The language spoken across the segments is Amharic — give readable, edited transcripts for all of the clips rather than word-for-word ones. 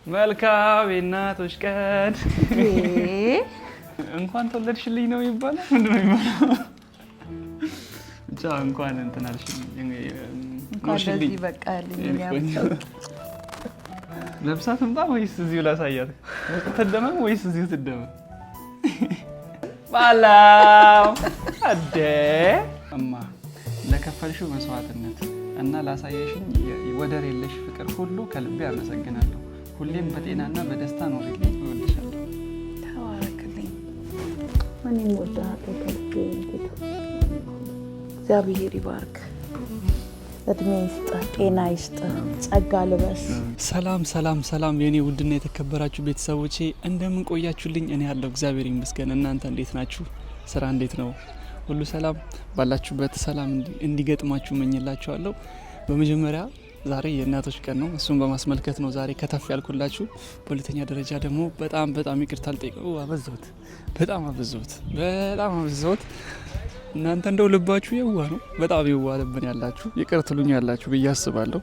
መልካም የእናቶች ቀን እንኳን ተወለድሽልኝ ነው የሚባለው። ምንድነው የሚባለው? ብቻ እንኳን እንትን አልሽልኝ እንኳን ለዚህ በቃልኝ። ለብሳ ትምጣ ወይስ እዚሁ ላሳያት? ተደመም ወይስ እዚሁ ትደመም? ባላው አደ እማ ለከፈልሽው መስዋዕትነት እና ላሳየሽኝ ወደር የለሽ ፍቅር ሁሉ ከልቤ አመሰግናለሁ። ሁሌም በጤናና በደስታ ኖሪልኝ። እወድሻለሁ። ተባረክልኝ። እኔም እወድሃለሁ ከልቤ። እግዚአብሔር ይባርክ። እድሜ ይስጥ፣ ጤና ይስጥ፣ ጸጋ ልበስ። ሰላም ሰላም ሰላም የኔ ውድና የተከበራችሁ ቤተሰቦቼ እንደምን ቆያችሁልኝ? እኔ ያለው እግዚአብሔር ይመስገን። እናንተ እንዴት ናችሁ? ስራ እንዴት ነው? ሁሉ ሰላም? ባላችሁበት ሰላም እንዲገጥማችሁ መኝላችኋለሁ። በመጀመሪያ ዛሬ የእናቶች ቀን ነው። እሱን በማስመልከት ነው ዛሬ ከተፍ ያልኩላችሁ። በሁለተኛ ደረጃ ደግሞ በጣም ይቅርታ ልጠይቀው። አበዛሁት፣ በጣም አበዛሁት። እናንተ እንደው ልባችሁ የዋህ ነው። በጣም የዋህ ልብን ያላችሁ ይቅር ትሉኝ ያላችሁ ብዬ አስባለሁ።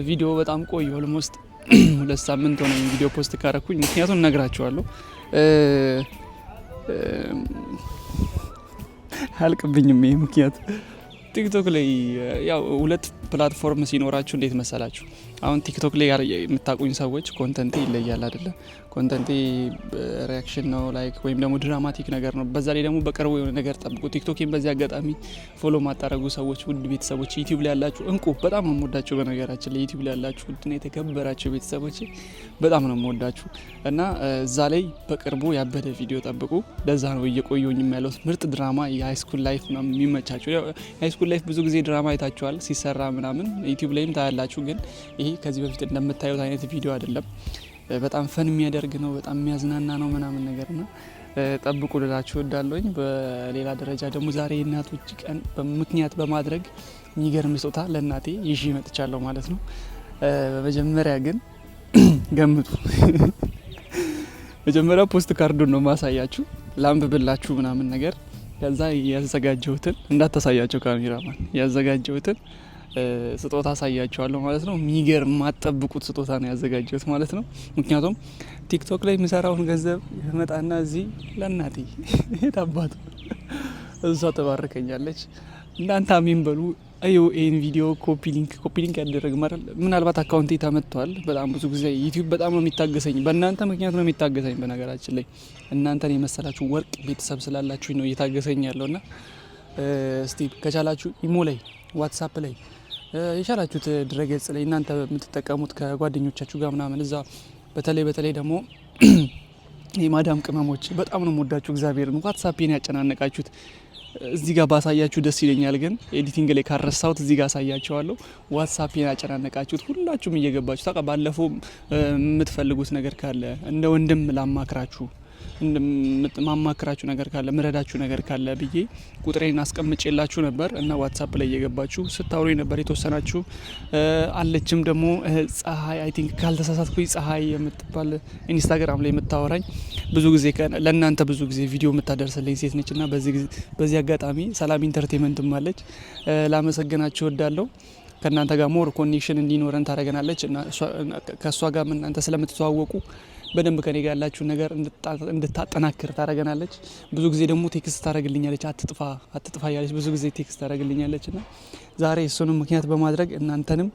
ቪዲዮ በጣም ቆየ። ኦልሞስት 2 ሳምንት ሆነ ቪዲዮ ፖስት ካረኩኝ። ምክንያቱም እነግራችኋለሁ አልቅብኝም። ይሄ ምክንያት ቲክቶክ ላይ ያው 2 ፕላትፎርም ሲኖራችሁ እንዴት መሰላችሁ? አሁን ቲክቶክ ላይ የምታቁኝ ሰዎች ኮንተንቴ ይለያል አይደለ? ኮንተንቴ ሪያክሽን ነው ላይክ ወይም ደግሞ ድራማቲክ ነገር ነው። በዛ ላይ ደግሞ በቅርቡ የሆነ ነገር ጠብቁ። ቲክቶክን በዚህ አጋጣሚ ፎሎ ማታረጉ ሰዎች፣ ውድ ቤተሰቦች ዩቲዩብ ላይ ያላችሁ እንቁ፣ በጣም ነው የምወዳችሁ። በነገራችን ላይ ዩቲዩብ ላይ ያላችሁ ውድና የተከበራችሁ ቤተሰቦች በጣም ነው የምወዳችሁ እና እዛ ላይ በቅርቡ ያበደ ቪዲዮ ጠብቁ። ለዛ ነው እየቆየሁኝ ያለሁት። ምርጥ ድራማ የሃይስኩል ላይፍ ነው የሚመቻችሁ። የሃይስኩል ላይፍ ብዙ ጊዜ ድራማ አይታችኋል ሲሰራ ምናምን ዩቲዩብ ላይም ታያላችሁ። ግን ይሄ ከዚህ በፊት እንደምታዩት አይነት ቪዲዮ አይደለም። በጣም ፈን የሚያደርግ ነው። በጣም የሚያዝናና ነው ምናምን ነገር ነው። ጠብቁ ልላችሁ እወዳለሁኝ። በሌላ ደረጃ ደግሞ ዛሬ የእናቶች ቀን ምክንያት በማድረግ የሚገርም ስጦታ ለእናቴ ይዤ መጥቻለሁ ማለት ነው። በመጀመሪያ ግን ገምቱ። መጀመሪያ ፖስት ካርዱን ነው ማሳያችሁ፣ ላንብብላችሁ ምናምን ነገር። ከዛ ያዘጋጀሁትን እንዳታሳያቸው ካሜራማን፣ ያዘጋጀሁትን ስጦታ አሳያቸዋለሁ ማለት ነው። የሚገርም ማጠብቁት ስጦታ ነው ያዘጋጀሁት ማለት ነው። ምክንያቱም ቲክቶክ ላይ የሚሰራውን ገንዘብ መጣና እዚህ ለእናቴ የታባቱ እሷ ተባርከኛለች። እናንተ አሜን በሉ። ይህን ቪዲዮ ኮፒ ሊንክ ያደረግ ማለት ምናልባት አካውንቴ ተመቷል። በጣም ብዙ ጊዜ ዩቲዩብ በጣም ነው የሚታገሰኝ፣ በእናንተ ምክንያት ነው የሚታገሰኝ። በነገራችን ላይ እናንተን የመሰላችሁ ወርቅ ቤተሰብ ስላላችሁ ነው እየታገሰኝ ያለውና እስቲ ከቻላችሁ ኢሞ ላይ፣ ዋትሳፕ ላይ የቻላችሁት ድረገጽ ላይ እናንተ የምትጠቀሙት ከጓደኞቻችሁ ጋር ምናምን እዛ በተለይ ደግሞ የማዳም ቅመሞች በጣም ነው የምወዳችሁ። እግዚአብሔርን ዋትሳፕን ያጨናነቃችሁት እዚህ ጋር ባሳያችሁ ደስ ይለኛል፣ ግን ኤዲቲንግ ላይ ካረሳሁት እዚህ ጋር አሳያችኋለሁ። ዋትሳፕን ያጨናነቃችሁት ሁላችሁም እየገባችሁ ታውቃ። ባለፈው የምትፈልጉት ነገር ካለ እንደ ወንድም ላማክራችሁ ማማክራችሁ ነገር ካለ ምረዳችሁ ነገር ካለ ብዬ ቁጥሬን አስቀምጬላችሁ ነበር እና ዋትሳፕ ላይ እየገባችሁ ስታወሩኝ ነበር። የተወሰናችሁ አለችም ደግሞ ፀሐይ አይ ቲንክ ካልተሳሳትኩኝ ፀሐይ የምትባል ኢንስታግራም ላይ የምታወራኝ ብዙ ጊዜ ለእናንተ ብዙ ጊዜ ቪዲዮ የምታደርስልኝ ሴት ነች እና በዚህ አጋጣሚ ሰላም ኢንተርቴንመንትም አለች። ላመሰግናችሁ እወዳለሁ። ከእናንተ ጋር ሞር ኮኔክሽን እንዲኖረን ታደርገናለች እና ከእሷ ጋር እናንተ ስለምትተዋወቁ በደንብ ከኔ ጋር ያላችሁ ነገር እንድታጠናክር ታደርገናለች። ብዙ ጊዜ ደግሞ ቴክስት ታደርግልኛለች፣ አትጥፋ ያለች ብዙ ጊዜ ቴክስት ታደርግልኛለች እና ዛሬ እሱንም ምክንያት በማድረግ እናንተንም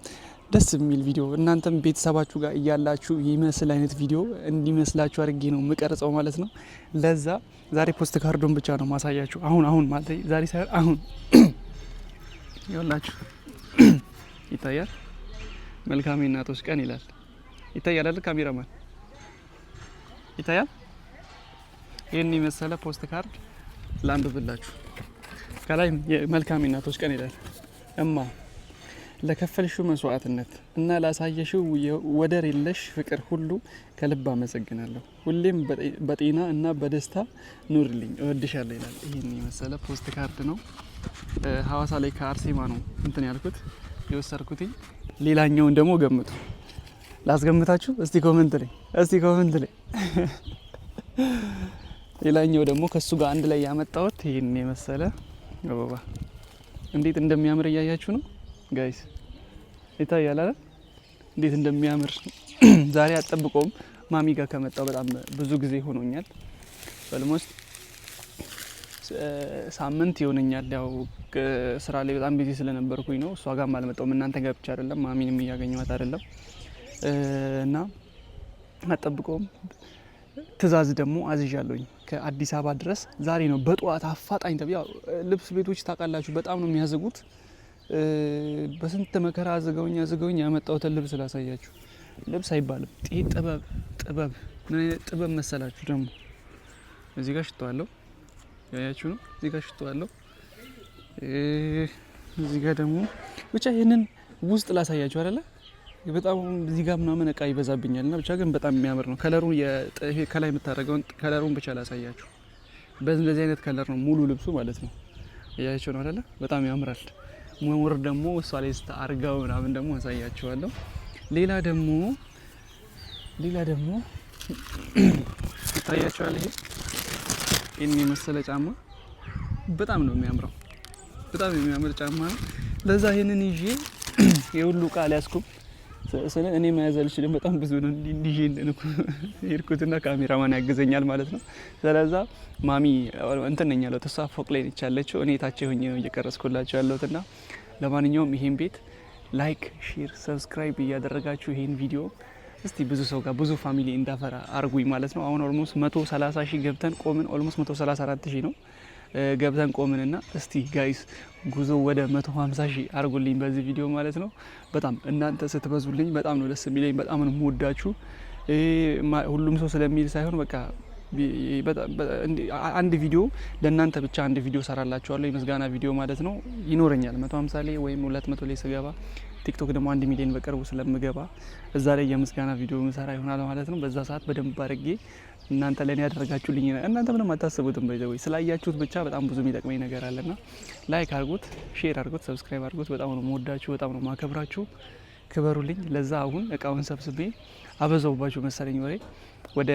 ደስ የሚል ቪዲዮ እናንተም ቤተሰባችሁ ጋር እያላችሁ ይመስል አይነት ቪዲዮ እንዲመስላችሁ አድርጌ ነው የምቀርጸው ማለት ነው። ለዛ ዛሬ ፖስት ካርዶን ብቻ ነው ማሳያችሁ። አሁን ማለት ዛሬ ሳይሆን አሁን ይኸውላችሁ ይታያል። መልካም የእናቶች ቀን ይላል። ይታያል አይደል ካሜራማን? ይታያል። ይህን የመሰለ ፖስት ካርድ ላንብብላችሁ። ከላይ መልካም የእናቶች ቀን ይላል። እማ ለከፈልሽው መስዋዕትነት እና ላሳየሽው ወደር የለሽ ፍቅር ሁሉ ከልብ አመሰግናለሁ። ሁሌም በጤና እና በደስታ ኑርልኝ፣ እወድሻለሁ ይላል። ይህን የመሰለ ፖስት ካርድ ነው። ሐዋሳ ላይ ከአርሴማ ነው እንትን ያልኩት የወሰድኩት። ሌላኛውን ደግሞ ገምቱ። ላስገምታችሁ እስቲ ኮሜንት ላይ ሌላኛው ደግሞ ከሱ ጋር አንድ ላይ ያመጣሁት ይሄን የመሰለ አበባ እንዴት እንደሚያምር እያያችሁ ነው ጋይስ። ይታያል አይደል? እንዴት እንደሚያምር ዛሬ አጠብቀውም ማሚ ጋር ከመጣው በጣም ብዙ ጊዜ ሆኖኛል። ኦልሞስት ሳምንት ይሆነኛል። ያው ስራ ላይ በጣም ቢዚ ስለነበርኩኝ ነው። እሷ ጋር አልመጣሁም። እናንተ ጋር ብቻ አይደለም ማሚንም እያገኘኋት አይደለም እና አጠብቀውም ትእዛዝ ደግሞ አዝዣለሁኝ ከአዲስ አበባ ድረስ ዛሬ ነው በጠዋት አፋጣኝ ተብያ። ልብስ ቤቶች ታውቃላችሁ በጣም ነው የሚያዝጉት። በስንት መከራ አዝገውኝ ያመጣሁትን ልብስ ላሳያችሁ። ልብስ አይባልም ጥበብ ምን አይነት ጥበብ መሰላችሁ? ደግሞ እዚህ ጋር ሽቶ አለው ያያችሁ ነው። እዚህ ጋር ሽቶ አለው። እዚህ ጋር ደግሞ ብቻ ይሄንን ውስጥ ላሳያችሁ አይደለ? በጣም እዚህ ጋር ምናምን እቃ ይበዛብኛልና ብቻ ግን በጣም የሚያምር ነው። ከለሩ ከላይ የምታደርገውን ከለሩን ብቻ ላሳያችሁ። በዚህ አይነት ከለር ነው ሙሉ ልብሱ ማለት ነው። ያያችሁ ነው አይደለ? በጣም ያምራል። መወር ደግሞ እሷ ላይ አርጋው ምናምን ደግሞ አሳያችኋለሁ። ሌላ ደግሞ ታያችኋል። ይሄን የመሰለ ጫማ በጣም ነው የሚያምረው። በጣም የሚያምር ጫማ ነው። ለዛ ይሄንን ይዤ የሁሉ እቃ አልያዝኩም። እኔ መያዝ አልችልም። በጣም ብዙ ነው። እንዲህ ሄድኩትና ካሜራማን ያግዘኛል ማለት ነው። ስለዛ ማሚ እንትን ነኝ ያለው ተስፋ ፎቅ ላይ ነች ያለችው። እኔ ታች ሆኜ ነው እየቀረስኩላችሁ ያለሁትና ለማንኛውም ይሄን ቤት ላይክ፣ ሼር፣ ሰብስክራይብ እያደረጋችሁ ይሄን ቪዲዮ እስቲ ብዙ ሰው ጋር ብዙ ፋሚሊ እንዳፈራ አርጉኝ ማለት ነው። አሁን ኦልሞስት 130 ሺህ ገብተን ቆምን። ኦልሞስት 134 ሺህ ነው ገብተን ቆምንና እስቲ ጋይስ ጉዞ ወደ 150 ሺህ አርጉልኝ በዚህ ቪዲዮ ማለት ነው። በጣም እናንተ ስትበዙልኝ በጣም ነው ደስ የሚለኝ። በጣም ነው የምወዳችሁ። ሁሉም ሰው ስለሚል ሳይሆን በቃ አንድ ቪዲዮ ለእናንተ ብቻ አንድ ቪዲዮ ሰራላችኋለሁ፣ የምስጋና ቪዲዮ ማለት ነው። ይኖረኛል 150 ላይ ወይም 200 ላይ ስገባ ቲክቶክ ደግሞ 1 ሚሊዮን በቅርቡ ስለምገባ እዛ ላይ የምስጋና ቪዲዮ ምሰራ ይሆናል ማለት ነው። በዛ ሰዓት በደንብ አድርጌ እናንተ ለኔ ያደረጋችሁልኝ እናንተ ምንም አታስቡትም። በይዘው ስላያችሁት ብቻ በጣም ብዙ የሚጠቅመኝ ነገር አለና ላይክ አድርጉት፣ ሼር አድርጉት፣ ሰብስክራይብ አድርጉት። በጣም ነው የምወዳችሁ፣ በጣም ነው ማከብራችሁ። ክበሩልኝ። ለዛ አሁን እቃውን ሰብስቤ አበዛውባችሁ መሰለኝ ወሬ ወደ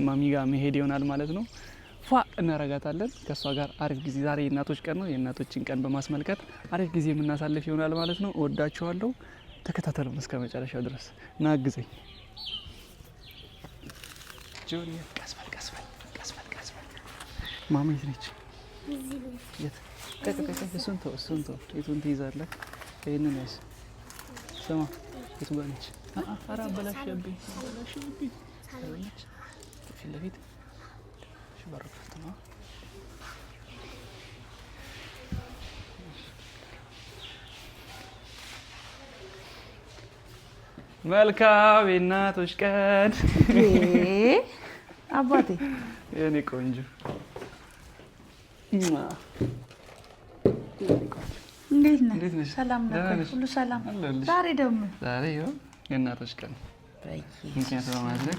ማሚ ጋር መሄድ ይሆናል ማለት ነው። ፏ እናረጋታለን ከሷ ጋር አሪፍ ጊዜ። ዛሬ የእናቶች ቀን ነው። የእናቶችን ቀን በማስመልከት አሪፍ ጊዜ የምናሳልፍ ይሆናል ማለት ነው። እወዳችኋለሁ። ተከታተሉ እስከ መጨረሻው ድረስ ና አግዘኝ። ጁኒየር ቀስበል ማማ የት ነች? እሱን ተው የቱን ትይዛለህ? ይህንን ያዝ። ስማ የቱ ጋር ነች? ኧረ አበላሽብኝ። ፊት ለፊት በሩ ክፍት ነው። መልካም የእናቶች ቀን አባቴ የኔ ቆንጆ። እንዴት ነህ? ሰላም ነህ? ሁሉ ሰላም? ዛሬ ደግሞ የእናቶች ቀን ምክንያት በማድረግ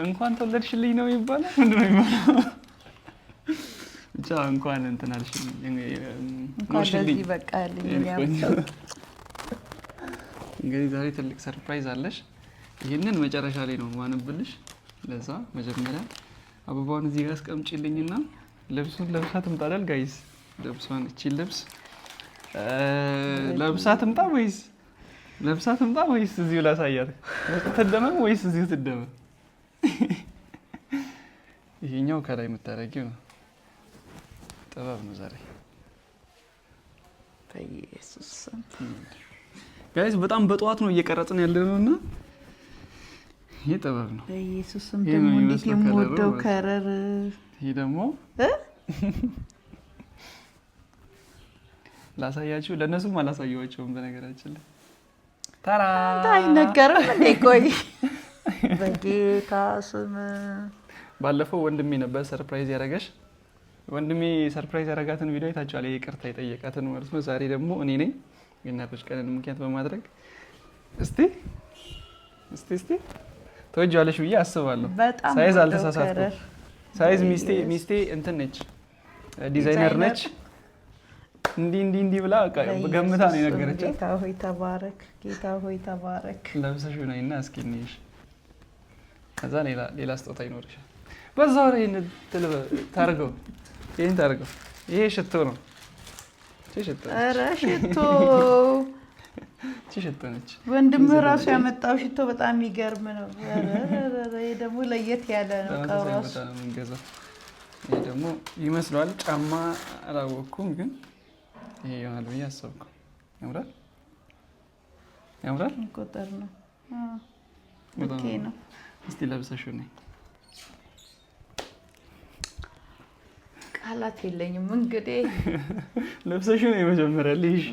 እንኳን ተወለድሽልኝ ነው የሚባለው። ምንድን ነው የሚባለው? ብቻ እንኳን እንትን አልሽልኝ፣ እንኳን ለዚህ በቃልኝ። እንግዲህ ዛሬ ትልቅ ሰርፕራይዝ አለሽ። ይህንን መጨረሻ ላይ ነው ማንብልሽ። ለዛ መጀመሪያ አበባውን እዚህ ጋር አስቀምጪልኝና ልብሱን ለብሳ ትምጣ አይደል ጋይስ? ልብሷን እቺን ልብስ ለብሳ ትምጣ ወይስ እዚሁ ላሳያት? ትደመም ወይስ እዚሁ ትደመም? ይሄኛው ከላይ የምታረጊው ነው። ጥበብ ነው ዛሬ በኢየሱስ ጋይስ። በጣም በጠዋት ነው እየቀረጽን ያለነውና ይሄ ጥበብ ነው። በኢየሱስ ደግሞ እንዴት የምወደው ከረር። ይሄ ደግሞ ላሳያችሁ፣ ለእነሱም አላሳየኋቸውም በነገራችን ላይ። ታራ አይነገርም እንዴ? ቆይ በጌታ ስም ባለፈው ወንድሜ ነበር ሰርፕራይዝ ያደረገሽ። ወንድሜ ሰርፕራይዝ ያደረጋትን ቪዲዮ አይታችኋል። ይቅርታ የጠየቃትን ማለት ነው። ዛሬ ደግሞ እኔ ነኝ የእናቶች ቀንን ምክንያት በማድረግ እስቲ ተወጃለሽ ብዬ አስባለሁ። ሳይዝ አልተሳሳትኩም። ሳይዝ ሚስቴ እንትን ነች፣ ዲዛይነር ነች። እንዲህ ብላ ገምታ ነው የነገረቻት። ጌታ ሆይ ተባረክ። ለብሰሽ ነይና እስኪ እንይሽ። ከዛ ሌላ ስጦታ ይኖርሻል። በዛው ላይ ይሄን ታርገው ይሄ ሽቶ ነው። ኧረ ሽቶ ሽቶ ነች። ወንድም ራሱ ያመጣው ሽቶ በጣም የሚገርም ነው። ይሄ ደግሞ ለየት ያለ ነው። ቀራሱ በጣም እንገዛው። ይሄ ደግሞ ይመስላል ጫማ አላወቅኩም፣ ግን ይሄ ይሆናል ብዬ አሰብኩ። ያምራል ያምራል። ቁጥር ነው። ኦኬ ነው። እስቲ ለብሰሽው ነኝ። ቃላት የለኝም እንግዲህ። ለብሰሽው ነው የመጀመሪያ ልጅ።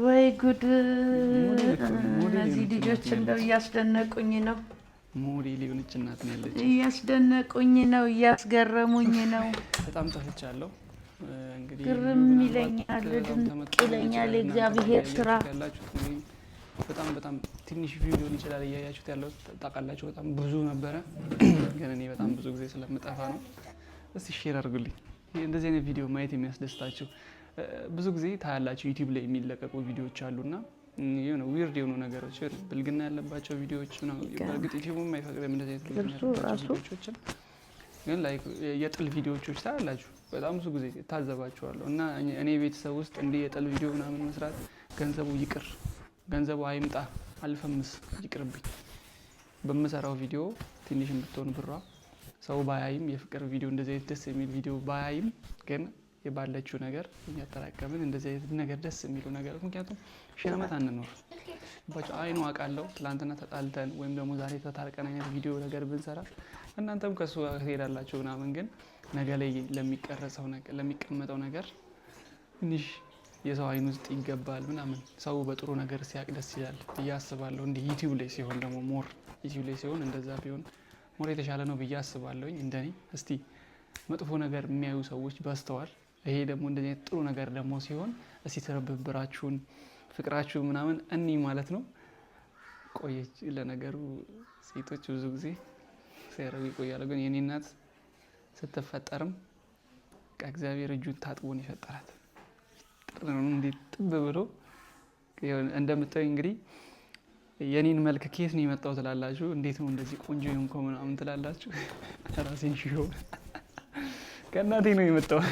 ወይ ጉድ! እነዚህ ልጆች እንደው እያስደነቁኝ ነው። ሞዴል የሆነች እናት ነው ያለች። እያስደነቁኝ ነው፣ እያስገረሙኝ ነው። በጣም ጠፍቻለሁ። እንግዲህ ግርም ይለኛል፣ ድንቅ ይለኛል የእግዚአብሔር ስራ። በጣም ትንሽ ቪዲዮ ሊሆን ይችላል እያያችሁት ያለው ታውቃላችሁ። በጣም ብዙ ነበረ፣ ግን እኔ በጣም ብዙ ጊዜ ስለምጠፋ ነው። እስቲ ሼር አድርጉልኝ። እንደዚህ አይነት ቪዲዮ ማየት የሚያስደስታችሁ ብዙ ጊዜ ታያላችሁ። ዩቲዩብ ላይ የሚለቀቁ ቪዲዮዎች አሉና የሆነ ዊርድ የሆኑ ነገሮች ብልግና ያለባቸው ቪዲዮዎች ነው። በእርግጥ ዩቲዩብም አይፈቅድም እንደዚህ አይነት ቪዲዮዎችን፣ ግን ላይክ የጥል ቪዲዮዎች ታያላችሁ። በጣም ብዙ ጊዜ ታዘባችኋለሁ። እና እኔ ቤተሰብ ውስጥ እንዲህ የጥል ቪዲዮ ምናምን መስራት ገንዘቡ ይቅር፣ ገንዘቡ አይምጣ፣ አልፈምስ፣ ይቅርብኝ። በምሰራው ቪዲዮ ትንሽ የምትሆን ብሯ ሰው ባያይም የፍቅር ቪዲዮ እንደዚህ አይነት ደስ የሚል ቪዲዮ ባያይም ግን የባለችው ነገር የሚያጠራቀምን እንደዚህ አይነት ነገር ደስ የሚሉ ነገር፣ ምክንያቱም ሺህ ዓመት አንኖር ባቸው አይኑ አውቃለሁ። ትላንትና ተጣልተን ወይም ደግሞ ዛሬ ተታርቀን አይነት ቪዲዮ ነገር ብንሰራ እናንተም ከሱ ጋር ትሄዳላችሁ ምናምን፣ ግን ነገ ላይ ለሚቀረጸው ነገር ለሚቀመጠው ነገር ትንሽ የሰው አይኑ ውስጥ ይገባል ምናምን። ሰው በጥሩ ነገር ሲያቅ ደስ ይላል ብዬ አስባለሁ። እንዲህ ዩቲዩብ ላይ ሲሆን ደግሞ ሞር ዩቲዩብ ላይ ሲሆን እንደዛ ቢሆን ሞር የተሻለ ነው ብዬ አስባለሁኝ እንደኔ። እስቲ መጥፎ ነገር የሚያዩ ሰዎች በስተዋል። ይሄ ደግሞ እንደዚህ አይነት ጥሩ ነገር ደግሞ ሲሆን እስቲ ትብብራችሁን ፍቅራችሁ ምናምን እኒ ማለት ነው። ቆየች ለነገሩ ሴቶች ብዙ ጊዜ ሲያረጉ ይቆያሉ። ግን የኔ እናት ስትፈጠርም ከእግዚአብሔር እጁን ታጥቦን የፈጠራት ጥሩ ነው። እንዴት ጥብ ብሎ እንደምታዩኝ እንግዲህ የኔን መልክ ከየት ነው የመጣው ትላላችሁ። እንዴት ነው እንደዚህ ቆንጆ የሆንኩ ምናምን ትላላችሁ። ራሴን ሽሾ ከእናቴ ነው የመጣው።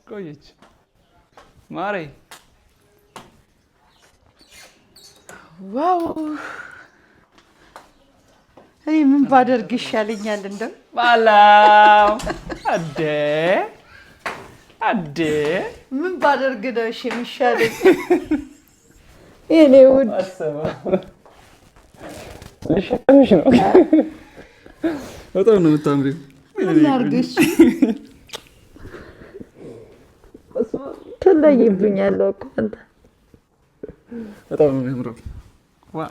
ቆየች ማሬ። ዋው! እኔ ምን ባደርግ ይሻለኛል? እንደው ባላው አዴ ምን ባደርግ ነው እሺ የሚሻለኝ? የኔ ውድ ልሸከምሽ ነው። በጣም ነው የምታምሪው። ምን ላድርግሽ? ትለይብኛለህ እኮ አንተ። በጣም ነው የሚያምረው። ዋ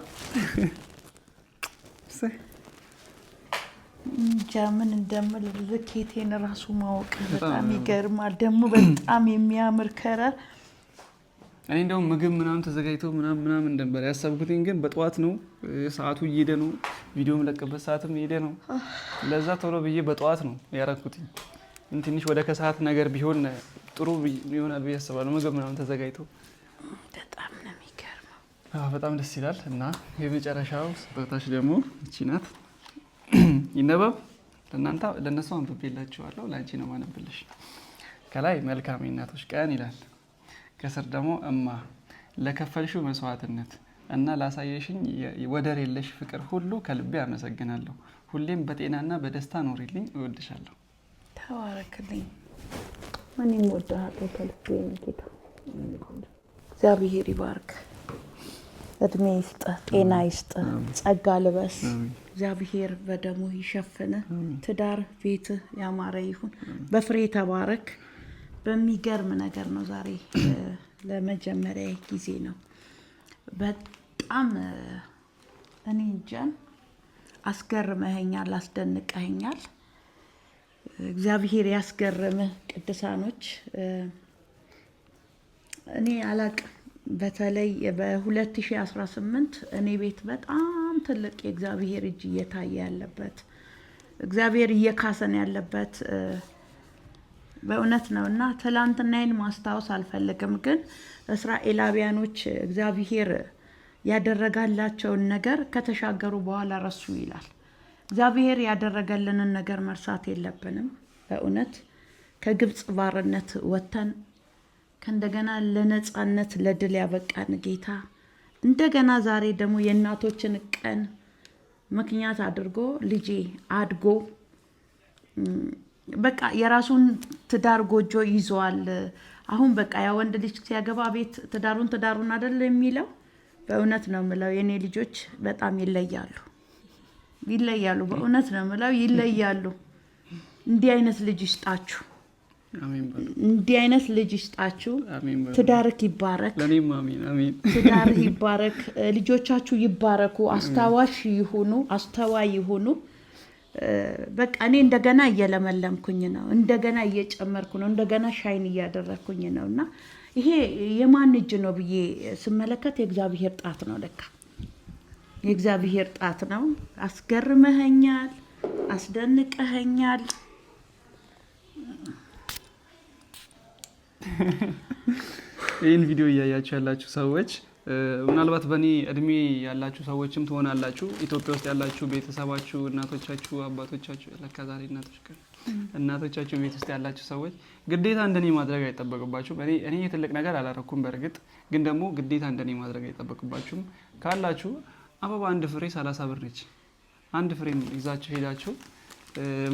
እንጃ ምን እንደምል ልኬቴን ራሱ ማወቅ በጣም ይገርማል። ደግሞ በጣም የሚያምር ከረር። እኔ እንደውም ምግብ ምናምን ተዘጋጅቶ ምናምን ነበር ያሰብኩትኝ፣ ግን በጠዋት ነው ሰዓቱ እየሄደ ነው። ቪዲዮ የምለቅበት ሰዓትም እየሄደ ነው። ለዛ ቶሎ ብዬ በጠዋት ነው ያረኩትኝ። ትንሽ ወደ ከሰዓት ነገር ቢሆን ጥሩ ይሆናል ብዬ አስባለሁ። ምግብ ምናምን ተዘጋጅቶ በጣም ነው የሚገርመው። በጣም ደስ ይላል። እና የመጨረሻው ስጦታሽ ደግሞ እቺ ናት። ይነበብ ለእነሱ አንብቤላችኋለሁ። ለአንቺ ነው ማነብልሽ። ከላይ መልካም የእናቶች ቀን ይላል። ከስር ደግሞ እማ ለከፈልሽው መስዋዕትነት እና ላሳየሽኝ ወደር የለሽ ፍቅር ሁሉ ከልቤ አመሰግናለሁ። ሁሌም በጤናና በደስታ ኖሪልኝ። እወድሻለሁ። ተባረክልኝ። እኔም እወድሃለሁ ከልቤ ነው ጌታ። እግዚአብሔር ይባርክ። እድሜ ይስጥ፣ ጤና ይስጥ፣ ጸጋ ልበስ። እግዚአብሔር በደሙ ይሸፍን። ትዳር ቤት ያማረ ይሁን። በፍሬ ተባረክ። በሚገርም ነገር ነው ዛሬ ለመጀመሪያ ጊዜ ነው። በጣም እኔ እንጃን አስገርመኸኛል፣ አስደንቀኸኛል። እግዚአብሔር ያስገርምህ ቅዱሳኖች። እኔ አላቅም። በተለይ በ2018 እኔ ቤት በጣም ትልቅ የእግዚአብሔር እጅ እየታየ ያለበት እግዚአብሔር እየካሰን ያለበት በእውነት ነው። እና ትላንትናዬን ማስታወስ አልፈልግም፣ ግን እስራኤላውያኖች እግዚአብሔር ያደረጋላቸውን ነገር ከተሻገሩ በኋላ ረሱ ይላል። እግዚአብሔር ያደረገልንን ነገር መርሳት የለብንም። በእውነት ከግብጽ ባርነት ወጥተን ከእንደገና ለነጻነት ለድል ያበቃን ጌታ እንደገና ዛሬ ደግሞ የእናቶችን ቀን ምክንያት አድርጎ ልጄ አድጎ በቃ የራሱን ትዳር ጎጆ ይዟል። አሁን በቃ ያ ወንድ ልጅ ሲያገባ ቤት ትዳሩን አይደል የሚለው። በእውነት ነው የምለው የኔ ልጆች በጣም ይለያሉ። በእውነት ነው የምለው ይለያሉ። እንዲህ አይነት ልጅ ይስጣችሁ። አሜን። እንዲህ አይነት ልጅ ይስጣችሁ። ትዳርክ ይባረክ። ለኔም አሜን አሜን። ትዳርህ ይባረክ። ልጆቻችሁ ይባረኩ። አስተዋይ ይሁኑ። በቃ እኔ እንደገና እየለመለምኩኝ ነው። እንደገና እየጨመርኩ ነው። እንደገና ሻይን እያደረኩኝ ነውና ይሄ የማን እጅ ነው ብዬ ስመለከት የእግዚአብሔር ጣት ነው። ለካ የእግዚአብሔር ጣት ነው። አስገርመኸኛል፣ አስደንቀኸኛል። ይህን ቪዲዮ እያያችሁ ያላችሁ ሰዎች ምናልባት በእኔ እድሜ ያላችሁ ሰዎችም ትሆናላችሁ። ኢትዮጵያ ውስጥ ያላችሁ ቤተሰባችሁ፣ እናቶቻችሁ፣ አባቶቻችሁ ለካ ዛሬ እናቶቻችሁ ቤት ውስጥ ያላችሁ ሰዎች ግዴታ እንደኔ ማድረግ አይጠበቅባችሁም። እኔ ትልቅ ነገር አላረኩም። በእርግጥ ግን ደግሞ ግዴታ እንደኔ ማድረግ አይጠበቅባችሁም። ካላችሁ አበባ አንድ ፍሬ 30 ብር ነች። አንድ ፍሬ ይዛችሁ ሄዳችሁ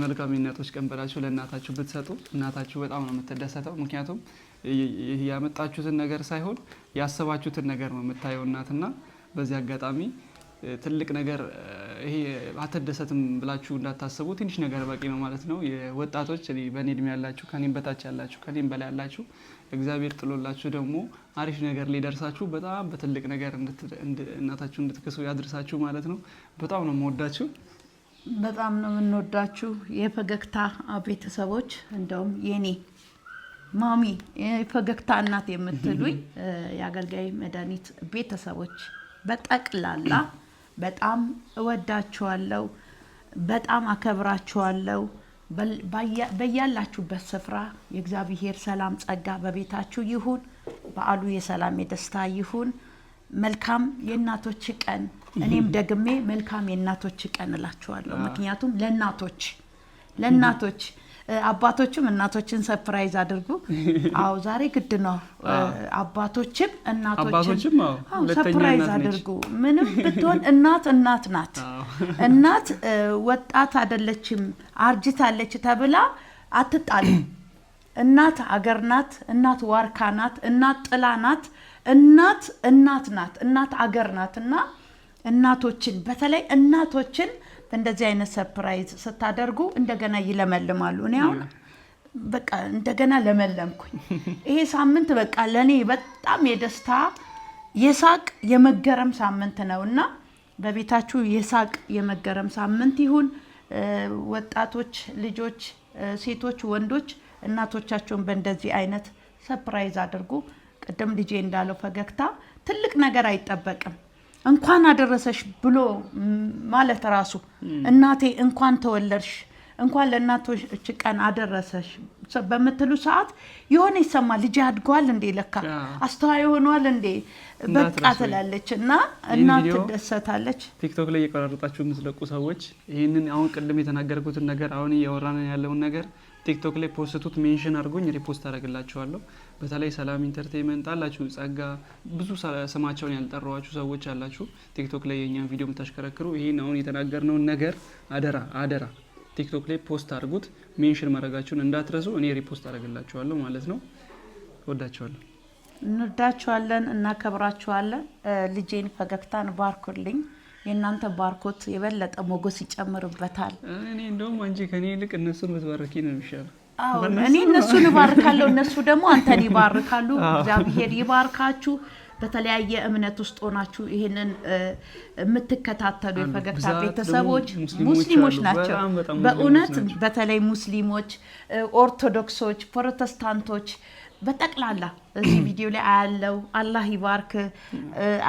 መልካም የእናቶች ቀን ብላችሁ ለእናታችሁ ብትሰጡ እናታችሁ በጣም ነው የምትደሰተው። ምክንያቱም ያመጣችሁትን ነገር ሳይሆን ያሰባችሁትን ነገር ነው የምታየው እናትና። በዚህ አጋጣሚ ትልቅ ነገር ይሄ አትደሰትም ብላችሁ እንዳታስቡ፣ ትንሽ ነገር በቂ ነው ማለት ነው። የወጣቶች በእኔ እድሜ ያላችሁ፣ ከኔም በታች ያላችሁ፣ ከኔም በላይ ያላችሁ እግዚአብሔር ጥሎላችሁ ደግሞ አሪፍ ነገር ሊደርሳችሁ በጣም በትልቅ ነገር እናታችሁ እንድትክሱ ያድርሳችሁ ማለት ነው። በጣም ነው የምወዳችሁ። በጣም ነው የምንወዳችሁ የፈገግታ ቤተሰቦች። እንደውም የኔ ማሚ የፈገግታ እናት የምትሉኝ የአገልጋይ መድኃኒት ቤተሰቦች በጠቅላላ በጣም እወዳችኋለሁ፣ በጣም አከብራችኋለሁ። በያላችሁበት ስፍራ የእግዚአብሔር ሰላም ጸጋ በቤታችሁ ይሁን። በዓሉ የሰላም የደስታ ይሁን። መልካም የእናቶች ቀን። እኔም ደግሜ መልካም የእናቶች ቀን እላችኋለሁ። ምክንያቱም ለእናቶች አባቶችም እናቶችን ሰርፕራይዝ አድርጉ። አዎ ዛሬ ግድ ነው። አባቶችም እናቶችን ሰርፕራይዝ አድርጉ። ምንም ብትሆን እናት ናት። እናት ወጣት አይደለችም አርጅታለች ተብላ አትጣሉ። እናት አገር ናት። እናት ዋርካ ናት። እናት ጥላ ናት። እናት ናት። እናት አገር ናትና እናቶችን በተለይ እናቶችን እንደዚህ አይነት ሰርፕራይዝ ስታደርጉ እንደገና ይለመልማሉ። እኔ አሁን በቃ እንደገና ለመለምኩኝ። ይሄ ሳምንት በቃ ለኔ በጣም የደስታ የሳቅ የመገረም ሳምንት ነውና በቤታችሁ የሳቅ የመገረም ሳምንት ይሁን። ወጣቶች ልጆች፣ ሴቶች፣ ወንዶች እናቶቻቸውን በእንደዚህ አይነት ሰርፕራይዝ አድርጉ። ቅድም ልጄ እንዳለው ፈገግታ ትልቅ ነገር አይጠበቅም። እንኳን አደረሰሽ ብሎ ማለት ራሱ እናቴ እንኳን ተወለድሽ፣ እንኳን ለእናቶች ቀን አደረሰሽ በምትሉ ሰዓት የሆነ ይሰማል። ልጅ አድጓል እንዴ፣ ለካ አስተዋይ ሆኗል እንዴ በቃ ትላለች እና እናት ትደሰታለች። ቲክቶክ ላይ የቀረጣችሁ የምትለቁ ሰዎች ይህንን አሁን ቅድም የተናገርኩትን ነገር አሁን እያወራን ያለውን ነገር ቲክቶክ ላይ ፖስቱት፣ ሜንሽን አድርጎኝ ሪፖስት አደርግላችኋለሁ። በተለይ ሰላም ኢንተርቴይንመንት አላችሁ፣ ጸጋ፣ ብዙ ስማቸውን ያልጠራዋችሁ ሰዎች አላችሁ ቲክቶክ ላይ የኛን ቪዲዮ የምታሽከረክሩ። ይሄን አሁን የተናገርነውን ነገር አደራ ቲክቶክ ላይ ፖስት አድርጉት፣ ሜንሽን ማድረጋችሁን እንዳትረሱ። እኔ ሪፖስት አደርግላችኋለሁ ማለት ነው። ወዳችኋለሁ፣ እንወዳችኋለን፣ እናከብራችኋለን። ልጄን ፈገግታን ባርኩልኝ። የእናንተ ባርኮት የበለጠ ሞገስ ይጨምርበታል። እኔ እንደውም አንቺ ከኔ ይልቅ እነሱን ብትባርኪ ነው የሚሻለው። እኔ እነሱን እባርካለሁ፣ እነሱ ደግሞ አንተን ይባርካሉ። እግዚአብሔር ይባርካችሁ። በተለያየ እምነት ውስጥ ሆናችሁ ይሄንን የምትከታተሉ የፈገግታ ቤተሰቦች ሙስሊሞች ናቸው። በእውነት በተለይ ሙስሊሞች፣ ኦርቶዶክሶች፣ ፕሮቴስታንቶች በጠቅላላ እዚህ ቪዲዮ ላይ አያለው። አላህ ይባርክ፣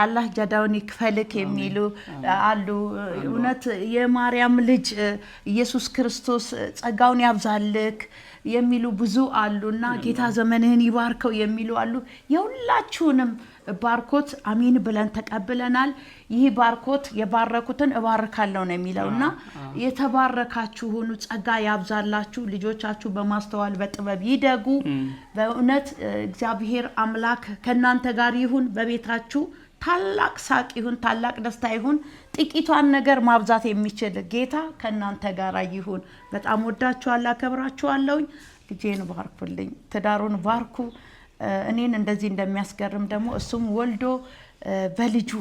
አላህ ጀዳውን ይክፈልክ የሚሉ አሉ። እውነት የማርያም ልጅ ኢየሱስ ክርስቶስ ጸጋውን ያብዛልክ የሚሉ ብዙ አሉና ጌታ ዘመንህን ይባርከው የሚሉ አሉ። የሁላችሁንም ባርኮት አሜን ብለን ተቀብለናል። ይህ ባርኮት የባረኩትን እባርካለሁ ነው የሚለውና የተባረካችሁ ሁኑ፣ ጸጋ ያብዛላችሁ፣ ልጆቻችሁ በማስተዋል በጥበብ ይደጉ። በእውነት እግዚአብሔር አምላክ ከናንተ ጋር ይሁን። በቤታችሁ ታላቅ ሳቅ ይሁን፣ ታላቅ ደስታ ይሁን። ጥቂቷን ነገር ማብዛት የሚችል ጌታ ከናንተ ጋር ይሁን። በጣም ወዳችኋለሁ፣ አከብራችኋለሁ። ልጄን ባርኩልኝ፣ ትዳሩን ባርኩ። እኔን እንደዚህ እንደሚያስገርም ደግሞ እሱም ወልዶ በልጁ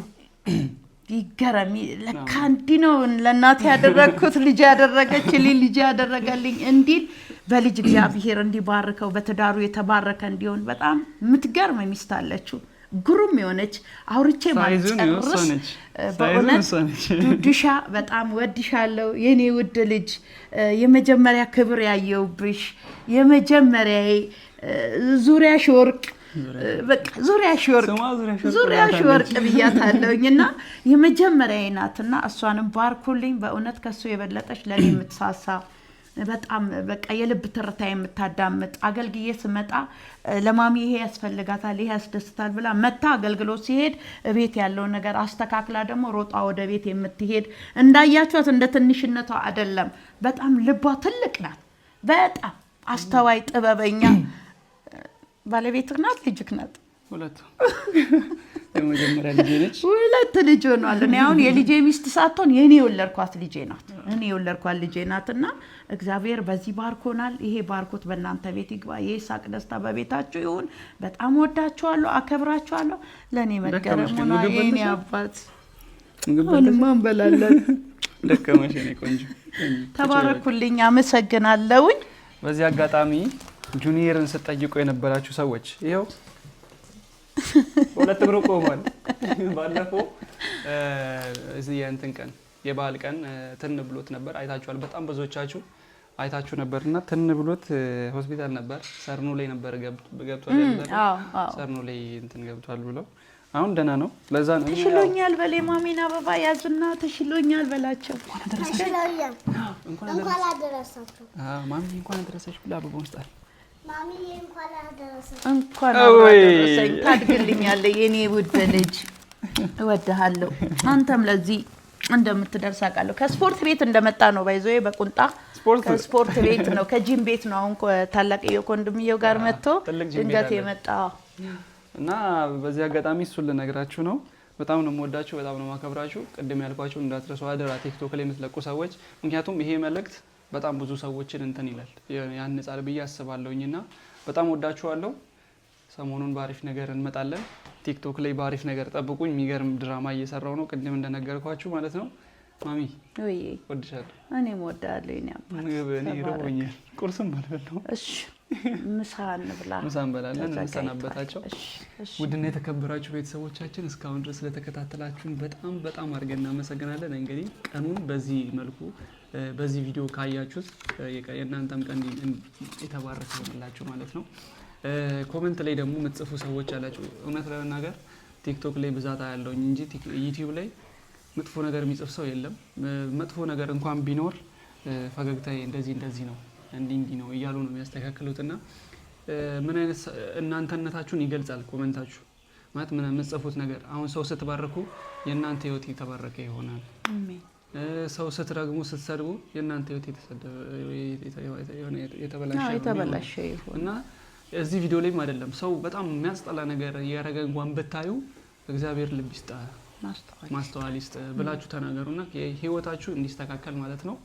ይገረም። ለካ እንዲህ ነው ለእናቴ ያደረግኩት ልጅ ያደረገችልኝ ልጅ ያደረገልኝ እንዲል በልጅ እግዚአብሔር እንዲባርከው በትዳሩ የተባረከ እንዲሆን። በጣም የምትገርም ሚስት አለችው፣ ግሩም የሆነች አውርቼ ማልጨርስ በእውነት ዱዱሻ በጣም ወድሻለሁ የኔ ውድ ልጅ። የመጀመሪያ ክብር ያየውብሽ የመጀመሪያዬ ዙሪያሽ ወርቅ በቃ ዙሪያሽ ወርቅ ብያታለሁኝና የመጀመሪያዬ ናትና እሷንም ባርኩልኝ። በእውነት ከሱ የበለጠች ለኔ የምትሳሳ በጣም በቃ የልብ ትርታ የምታዳምጥ አገልግዬ ስመጣ ለማሚ ይሄ ያስፈልጋታል ይሄ ያስደስታል ብላ መታ አገልግሎት ሲሄድ ቤት ያለው ነገር አስተካክላ ደግሞ ሮጣ ወደ ቤት የምትሄድ እንዳያችኋት እንደ ትንሽነቷ አይደለም። በጣም ልቧ ትልቅ ናት። በጣም አስተዋይ ጥበበኛ ባለቤት ናት። ልጅክ ናት። ሁለት የመጀመሪያ ልጅ ነች። ሁለት ልጅ ሆኗል። እኔ አሁን የልጄ ሚስት ሳትሆን የኔ የወለድኳት ልጄ ናት። እኔ የወለድኳት ልጄ ናትና እግዚአብሔር በዚህ ባርኮናል። ይሄ ባርኮት በእናንተ ቤት ይግባ። ይሄ ሳቅ ደስታ በቤታችሁ ይሁን። በጣም ወዳችኋለሁ፣ አከብራችኋለሁ። ለኔ መገረም ሆነ የኔ አባት ምንም አንበላለን። ደከመሽ የኔ ቆንጆ። ተባረኩልኝ፣ አመሰግናለሁኝ። በዚህ አጋጣሚ ጁኒየርን ስጠይቁ የነበራችሁ ሰዎች ይሄው ሁለት እግሩ ቆሟል። ባለፈው እዚህ የእንትን ቀን የበዓል ቀን ትን ብሎት ነበር፣ አይታችኋል። በጣም ብዙዎቻችሁ አይታችሁ ነበርና ትን ብሎት ሆስፒታል ነበር። ሰርኑ ላይ ነበር ገብቷል ነበር። ሰርኑ ላይ እንትን ገብቷል ብለው አሁን ደህና ነው። ለዛ ነው ተሽሎኛል በሌ ማሚና አበባ ያዝና ተሽሎኛል በላቸው። እንኳን አደረሳችሁ ማሚ እንኳን አደረሰሽ ብላ አበባውን ስጣል። ማሚ እንኳን አደረሰሽ እንኳን አደረሰኝ። ታድግልኛለህ የኔ ውድ ልጅ፣ እወድሃለሁ። አንተም ለዚህ እንደምትደርስ አውቃለሁ። ከስፖርት ቤት እንደመጣ ነው ባይዞዬ በቁንጣ ከስፖርት ቤት ነው ከጂም ቤት ነው። አሁን ታላቅየው ኮንዶሚኒየም ጋር መጥቶ ድንገት የመጣ እና በዚህ አጋጣሚ እሱን ልነግራችሁ ነው። በጣም ነው የምወዳችሁ፣ በጣም ነው የማከብራችሁ። ቅድም ያልኳችሁ እንዳትረሱ አደራ፣ ቲክቶክ ላይ የምትለቁ ሰዎች። ምክንያቱም ይሄ መልእክት በጣም ብዙ ሰዎችን እንትን ይላል ያንጻል ብዬ አስባለሁኝና በጣም ወዳችኋለሁ። ሰሞኑን ባሪፍ ነገር እንመጣለን። ቲክቶክ ላይ ባሪፍ ነገር ጠብቁኝ። የሚገርም ድራማ እየሰራው ነው፣ ቅድም እንደነገርኳችሁ ማለት ነው። ማሚ ወይ ወድሻለሁ። እኔም ወዳለሁ። እኔ አባ እኔ ረቦኛል፣ ቁርስም አልበላሁ። እሺ ምሳ እንብላ፣ ምሳ እንበላለን፣ እንሰናበታቸው። ውድና የተከበራችሁ ቤተሰቦቻችን እስካሁን ድረስ ስለተከታተላችሁን በጣም በጣም አድርገን እናመሰግናለን። እንግዲህ ቀኑን በዚህ መልኩ በዚህ ቪዲዮ ካያችሁት የእናንተም ቀን የተባረከ ይሆንላችሁ ማለት ነው። ኮሜንት ላይ ደግሞ የምትጽፉ ሰዎች አላችሁ። እውነት ለመናገር ቲክቶክ ላይ ብዛት ያለውኝ እንጂ ዩቲዩብ ላይ መጥፎ ነገር የሚጽፍ ሰው የለም። መጥፎ ነገር እንኳን ቢኖር ፈገግታዬ እንደዚህ ነው እንዲህ ነው እያሉ ነው የሚያስተካክሉትና ምን አይነት እናንተነታችሁን ይገልጻል ኮሜንታችሁ ማለት ምን የምትጽፉት ነገር። አሁን ሰው ስትባረኩ የእናንተ ህይወት የተባረከ ይሆናል። አሜን። ሰው ስትረግሙ ስትሰድቡ የእናንተ ህይወት የተበላሸ ይሆናል እና እዚህ ቪዲዮ ላይም አይደለም ሰው በጣም የሚያስጠላ ነገር ያረገ እንኳን ብታዩ እግዚአብሔር ልብ ይስጣ ማስተዋል ይስጥ ብላችሁ ተናገሩና ህይወታችሁ እንዲስተካከል ማለት ነው።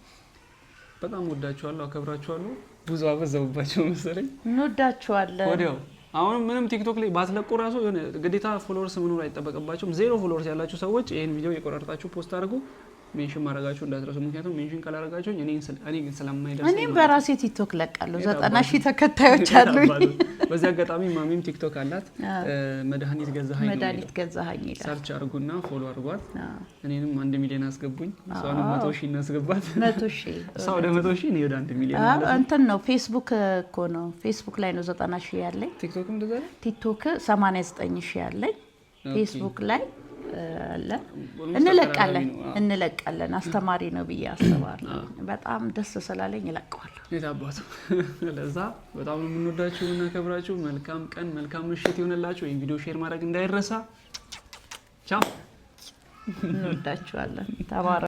በጣም ወዳችኋለሁ፣ አከብራችኋለሁ። ብዙ አበዛውባችሁ መሰለኝ። እንወዳችኋለን። ወዲያው አሁን ምንም ቲክቶክ ላይ ባትለቁ ራሱ የሆነ ግዴታ ፎሎወርስ ምኑ አይጠበቅባችሁም። 0 ፎሎወርስ ያላችሁ ሰዎች ይሄን ቪዲዮ የቆራረጣችሁ ፖስት አድርጉ። ሜንሽን ማድረጋችሁ እንዳትረሱ። ምክንያቱም ሜንሽን ካላደረጋችሁ እኔ ግን ስለማይደርስ እኔም በራሴ ቲክቶክ ለቃለሁ። 90,000 ተከታዮች አሉኝ። በዚህ አጋጣሚ ማሚም ቲክቶክ አላት። መድኃኒት ገዛኸኝ ይላል። ሰርች አድርጉና ፎሎ አድርጓት። እኔንም 1 ሚሊዮን አስገቡኝ። እሷንም 100,000 እናስገባት። 100,000 እሷ ወደ 100,000 እኔ ወደ 1 ሚሊዮን ማለት ነው። እንትን ነው ፌስቡክ እኮ ነው። ፌስቡክ ላይ ነው 90,000 ያለኝ። ቲክቶክም እንደዛ ነው። ቲክቶክ 89,000 ያለኝ። ፌስቡክ ላይ አለ እንለቃለን አስተማሪ ነው ብዬ አስባለሁ በጣም ደስ ስላለኝ እለቀዋለሁ የታባቱ ለዛ በጣም ነው የምንወዳችሁ እና ከብራችሁ መልካም ቀን መልካም ምሽት ይሁንላችሁ ይሄን ቪዲዮ ሼር ማድረግ እንዳይረሳ ቻው እንወዳችኋለን ተባረኩ